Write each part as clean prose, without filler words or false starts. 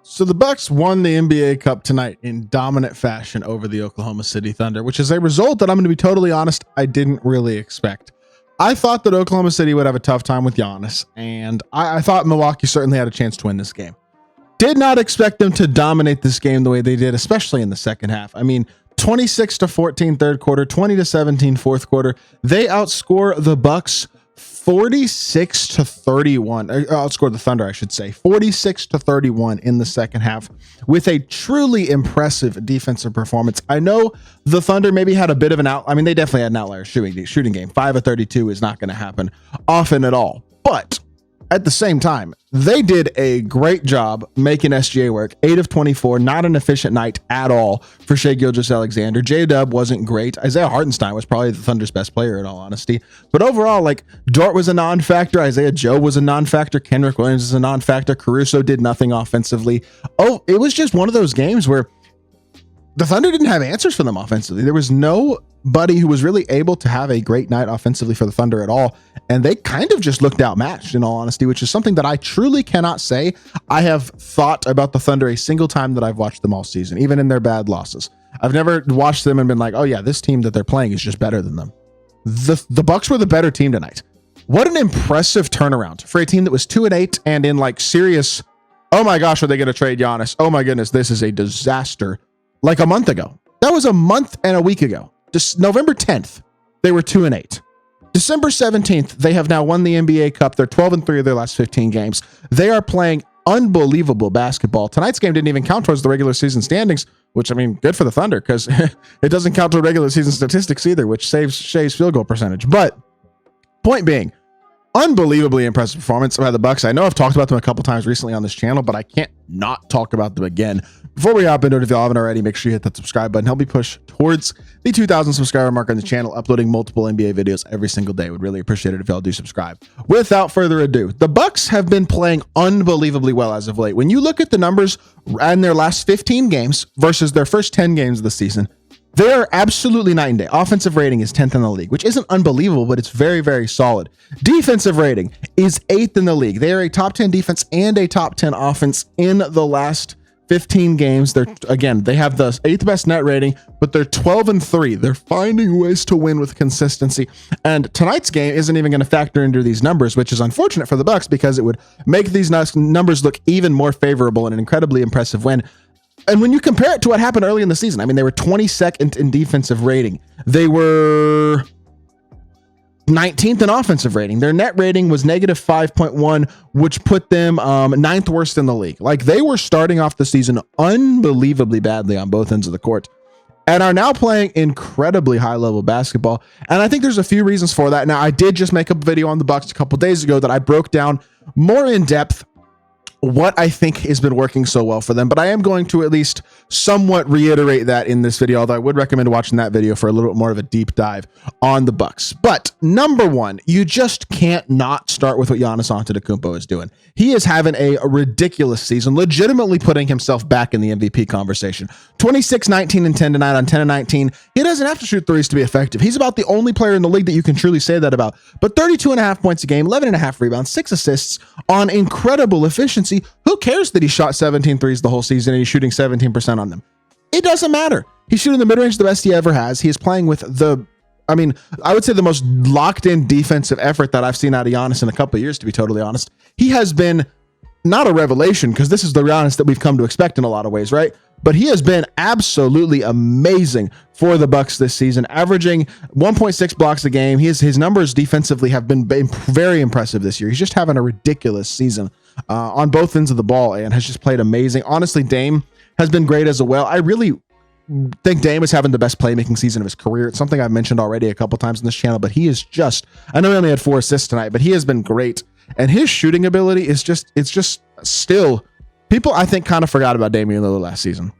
So the Bucks won the NBA Cup tonight in dominant fashion over the Oklahoma City Thunder, which is a result that I'm going to be totally honest, I didn't really expect. I thought that Oklahoma City would have a tough time with Giannis, and I thought Milwaukee certainly had a chance to win this game. Did not expect them to dominate this game the way they did, especially in the second half. I mean, 26-14 third quarter, 20-17 fourth quarter. They outscore the Bucks 46-31. Outscore the Thunder, I should say, 46-31 in the second half with a truly impressive defensive performance. I know the Thunder maybe had a bit of an out. I mean, they definitely had an outlier shooting game. 5 of 32 is not going to happen often at all. But at the same time, they did a great job making SGA work. 8 of 24, not an efficient night at all for Shai Gilgeous-Alexander. J-Dub wasn't great. Isaiah Hartenstein was probably the Thunder's best player in all honesty. But overall, like, Dort was a non-factor. Isaiah Joe was a non-factor. Kenrich Williams is a non-factor. Caruso did nothing offensively. Oh, it was just one of those games where the Thunder didn't have answers for them offensively. There was nobody who was really able to have a great night offensively for the Thunder at all. And they kind of just looked outmatched in all honesty, which is something that I truly cannot say I have thought about the Thunder a single time that I've watched them all season, even in their bad losses. I've never watched them and been like, oh yeah, this team that they're playing is just better than them. The Bucks were the better team tonight. What an impressive turnaround for a team that was 2-8 and in like serious, oh my gosh, are they going to trade Giannis? Oh my goodness, this is a disaster. Like a month ago. That was a month and a week ago. Just November 10th, they were 2-8. December 17th, they have now won the NBA Cup. They're 12-3 of their last 15 games. They are playing unbelievable basketball. Tonight's game didn't even count towards the regular season standings, which, I mean, good for the Thunder because it doesn't count to regular season statistics either, which saves Shai's field goal percentage. But point being, unbelievably impressive performance by the Bucks. I know I've talked about them a couple times recently on this channel, but I can't not talk about them again. Before we hop into it, if you haven't already, make sure you hit that subscribe button. Help me push towards the 2,000 subscriber mark on the channel, uploading multiple NBA videos every single day. Would really appreciate it if y'all do subscribe. Without further ado, the Bucks have been playing unbelievably well as of late. When you look at the numbers in their last 15 games versus their first 10 games of the season, they are absolutely night and day. Offensive rating is 10th in the league, which isn't unbelievable, but it's very, very solid. Defensive rating is 8th in the league. They are a top 10 defense and a top 10 offense in the last 15 games. They have the 8th best net rating, but they're 12-3. They're finding ways to win with consistency. And tonight's game isn't even going to factor into these numbers, which is unfortunate for the Bucks because it would make these numbers look even more favorable and an incredibly impressive win. And when you compare it to what happened early in the season, I mean, they were 22nd in defensive rating. They were 19th in offensive rating. Their net rating was negative 5.1, which put them 9th worst in the league. Like, they were starting off the season unbelievably badly on both ends of the court and are now playing incredibly high level basketball. And I think there's a few reasons for that. Now, I did just make a video on the Bucks a couple days ago that I broke down more in depth what I think has been working so well for them, but I am going to at least somewhat reiterate that in this video, although I would recommend watching that video for a little bit more of a deep dive on the Bucks. But number one, you just can't not start with what Giannis Antetokounmpo is doing. He is having a ridiculous season, legitimately putting himself back in the MVP conversation. 26, 19, and 10 tonight on 10 and 19. He doesn't have to shoot threes to be effective. He's about the only player in the league that you can truly say that about. But 32.5 points a game, 11.5 rebounds, 6 assists on incredible efficiency. Who cares that he shot 17 threes the whole season and he's shooting 17% on them? It doesn't matter. He's shooting the mid-range the best he ever has. He is playing with I would say the most locked-in defensive effort that I've seen out of Giannis in a couple of years, to be totally honest. He has been not a revelation because this is the Giannis that we've come to expect in a lot of ways, right? But he has been absolutely amazing for the Bucks this season, averaging 1.6 blocks a game. His numbers defensively have been very impressive this year. He's just having a ridiculous season on both ends of the ball and has just played amazing. Honestly, Dame has been great as well. I really think Dame is having the best playmaking season of his career. It's something I've mentioned already a couple times in this channel, but he is just, I know he only had 4 assists tonight, but he has been great. And his shooting ability is just, it's just still, people I think kind of forgot about Damian Lillard last season.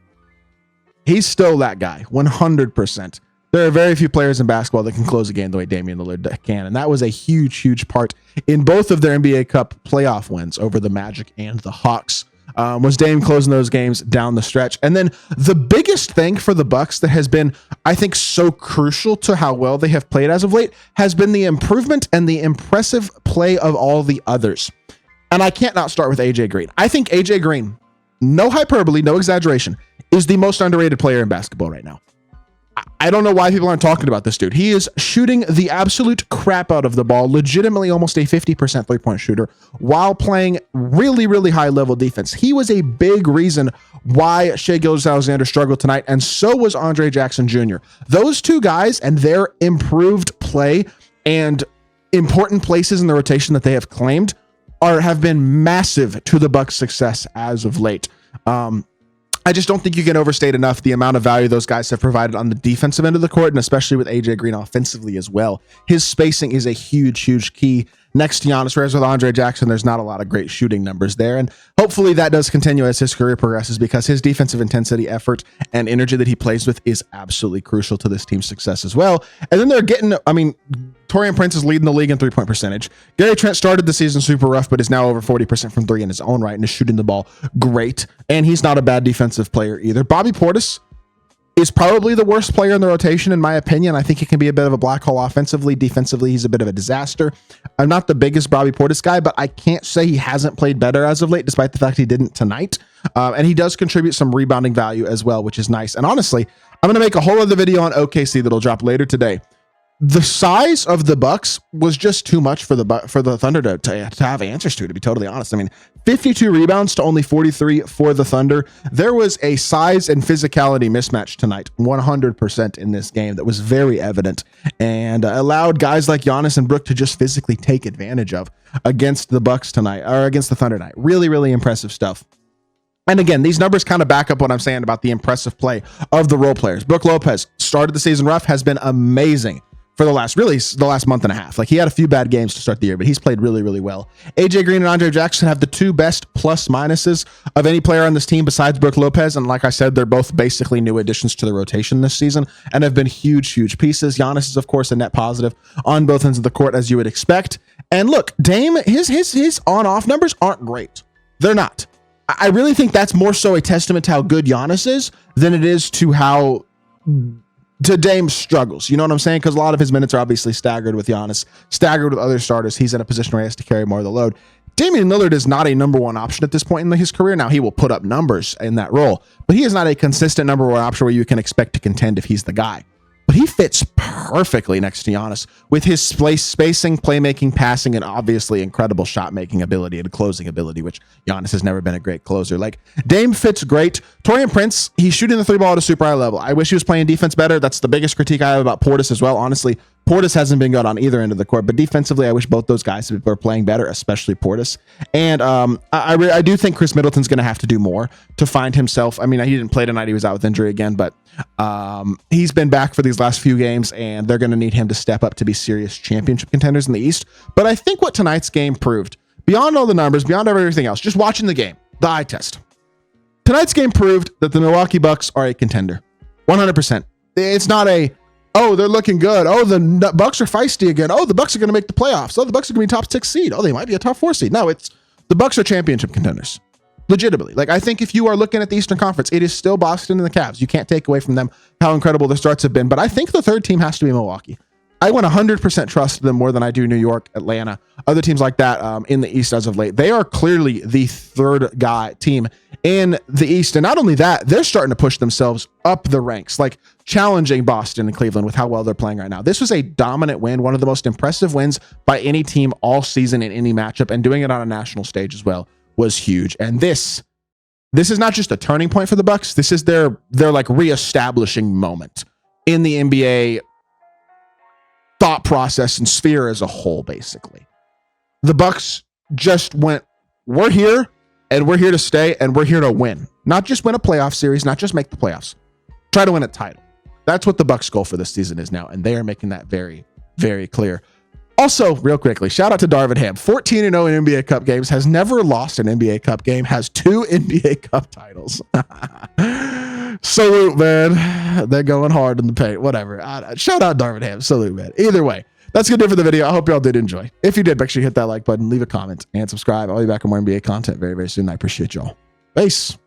He's still that guy, 100%. There are very few players in basketball that can close a game the way Damian Lillard can. And that was a huge, huge part in both of their NBA Cup playoff wins over the Magic and the Hawks. Was Dame closing those games down the stretch. And then the biggest thing for the Bucks that has been, I think, so crucial to how well they have played as of late has been the improvement and the impressive play of all the others. And I can't not start with AJ Green. I think AJ Green no hyperbole, no exaggeration, is the most underrated player in basketball right now. I don't know why people aren't talking about this dude. He is shooting the absolute crap out of the ball, legitimately almost a 50% three-point shooter, while playing really, really high-level defense. He was a big reason why Shai Gilgeous-Alexander struggled tonight, and so was Andre Jackson Jr. Those two guys and their improved play and important places in the rotation that they have claimed have been massive to the Bucks' success as of late. I just don't think you can overstate enough the amount of value those guys have provided on the defensive end of the court, and especially with AJ Green offensively as well. His spacing is a huge, huge key next to Giannis, whereas with Andre Jackson, there's not a lot of great shooting numbers there. And hopefully that does continue as his career progresses, because his defensive intensity, effort, and energy that he plays with is absolutely crucial to this team's success as well. And then they're getting, Taurean Prince is leading the league in three-point percentage. Gary Trent started the season super rough, but is now over 40% from three in his own right and is shooting the ball great. And he's not a bad defensive player either. Bobby Portis is probably the worst player in the rotation, in my opinion. I think he can be a bit of a black hole offensively. Defensively, he's a bit of a disaster. I'm not the biggest Bobby Portis guy, but I can't say he hasn't played better as of late, despite the fact he didn't tonight. And he does contribute some rebounding value as well, which is nice. And honestly, I'm going to make a whole other video on OKC that'll drop later today. The size of the Bucks was just too much for the Thunder to have answers to be totally honest. 52 rebounds to only 43 for the Thunder. There was a size and physicality mismatch tonight, 100% in this game, that was very evident and allowed guys like Giannis and Brook to just physically take advantage of against the Bucks tonight, or against the Thunder tonight. Really, really impressive stuff. And again, these numbers kind of back up what I'm saying about the impressive play of the role players. Brook Lopez started the season rough, has been amazing for the last month and a half. He had a few bad games to start the year, but he's played really, really well. AJ Green and Andre Jackson have the two best plus minuses of any player on this team besides Brook Lopez. And like I said, they're both basically new additions to the rotation this season and have been huge, huge pieces. Giannis is, of course, a net positive on both ends of the court, as you would expect. And look, Dame, his on-off numbers aren't great. They're not. I really think that's more so a testament to how good Giannis is than it is to Dame's struggles. You know what I'm saying? Because a lot of his minutes are obviously staggered with Giannis, staggered with other starters. He's in a position where he has to carry more of the load. Damian Lillard is not a number one option at this point in his career. Now, he will put up numbers in that role, but he is not a consistent number one option where you can expect to contend if he's the guy. But he fits perfectly next to Giannis with his spacing, playmaking, passing, and obviously incredible shot-making ability and closing ability, which Giannis has never been a great closer. Dame fits great. Taurean Prince, he's shooting the three ball at a super high level. I wish he was playing defense better. That's the biggest critique I have about Portis as well. Honestly, Portis hasn't been good on either end of the court, but defensively, I wish both those guys were playing better, especially Portis. And I do think Chris Middleton's going to have to do more to find himself. He didn't play tonight. He was out with injury again, but he's been back for these last few games, and they're going to need him to step up to be serious championship contenders in the East. But I think what tonight's game proved, beyond all the numbers, beyond everything else, just watching the game, the eye test, tonight's game proved that the Milwaukee Bucks are a contender. 100%. It's not oh, they're looking good. Oh, the Bucks are feisty again. Oh, the Bucks are going to make the playoffs. Oh, the Bucks are going to be top 6 seed. Oh, they might be a top 4 seed. No, it's the Bucks are championship contenders. Legitimately. I think if you are looking at the Eastern Conference, it is still Boston and the Cavs. You can't take away from them how incredible their starts have been. But I think the third team has to be Milwaukee. I 100% trust them more than I do New York, Atlanta, other teams like that in the East as of late. They are clearly the third team in the East. And not only that, they're starting to push themselves up the ranks, challenging Boston and Cleveland with how well they're playing right now. This was a dominant win, one of the most impressive wins by any team all season in any matchup, and doing it on a national stage as well was huge. And this is not just a turning point for the Bucks. This is their reestablishing moment in the NBA thought process and sphere as a whole. Basically, the Bucks just went, we're here and we're here to stay and we're here to win, not just win a playoff series, not just make the playoffs, try to win a title. That's what the Bucks' goal for this season is now, and they are making that very, very clear. Also, real quickly, shout out to Darvin Ham, 14-0 in NBA Cup games, has never lost an NBA Cup game, has 2 NBA Cup titles. Salute, man. They're going hard in the paint. Whatever. Shout out Darvin Ham. Salute, man. Either way, that's going to do it for the video. I hope y'all did enjoy. If you did, make sure you hit that like button, leave a comment, and subscribe. I'll be back with more NBA content very, very soon. I appreciate y'all. Peace.